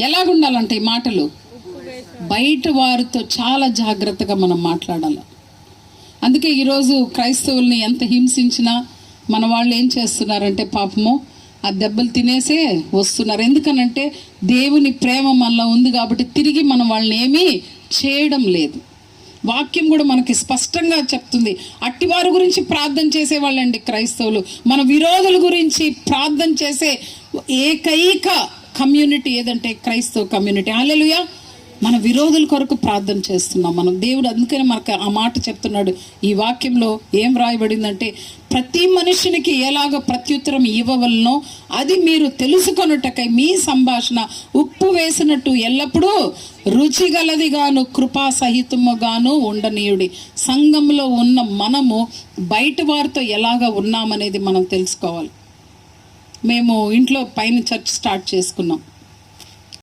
ఎలాగుండాలంటే ఈ మాటలు బయట వారితో చాలా జాగ్రత్తగా మనం మాట్లాడాలి. అందుకే ఈరోజు క్రైస్తవుల్ని ఎంత హింసించినా మన వాళ్ళు ఏం చేస్తున్నారంటే పాపము ఆ దెబ్బలు తినేసే వస్తున్నారు. ఎందుకనంటే దేవుని ప్రేమ మనలో ఉంది కాబట్టి తిరిగి మనం వాళ్ళని ఏమీ చేయడం లేదు. వాక్యం కూడా మనకి స్పష్టంగా చెప్తుంది. అట్టివారి గురించి ప్రార్థన చేసేవాళ్ళండి క్రైస్తవులు. మన విరోధుల గురించి ప్రార్థన చేసే ఏకైక కమ్యూనిటీ ఏదంటే క్రైస్తవ కమ్యూనిటీ. హల్లెలూయా. మన విరోధుల కొరకు ప్రార్థన చేస్తున్నాం మనం. దేవుడు అందుకని మనకు ఆ మాట చెప్తున్నాడు. ఈ వాక్యంలో ఏం రాయబడిందంటే, ప్రతి మనుషునికి ఎలాగ ప్రత్యుత్తరం ఇవ్వవలనో అది మీరు తెలుసుకొనుటకై మీ సంభాషణ ఉప్పు వేసినట్టు ఎల్లప్పుడూ రుచిగలదిగాను కృపా సహితముగాను ఉండనీయుడి. సంఘంలో ఉన్న మనము బయట వారితో ఎలాగ ఉన్నామనేది మనం తెలుసుకోవాలి. మేము ఇంట్లో పైన చర్చ్ స్టార్ట్ చేసుకున్నాం.